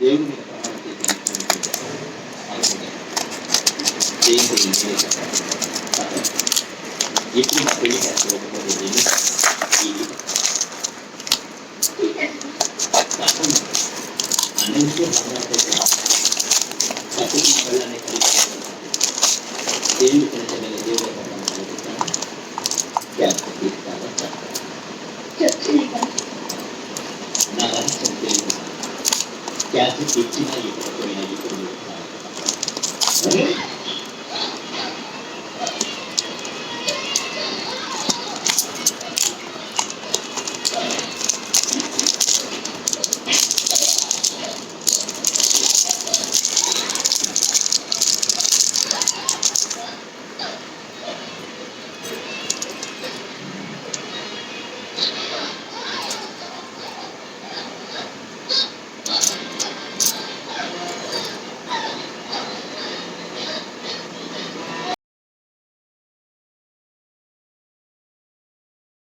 దేవుని ఇప్పుడు నా పెళ్లి అన్నింటినీ దేవుడి కనుక దేవుడు నా రహస్యం తెలియదు క్యాన్సర్ తెచ్చినా ఇవ్వకపోయినా ఇప్పుడు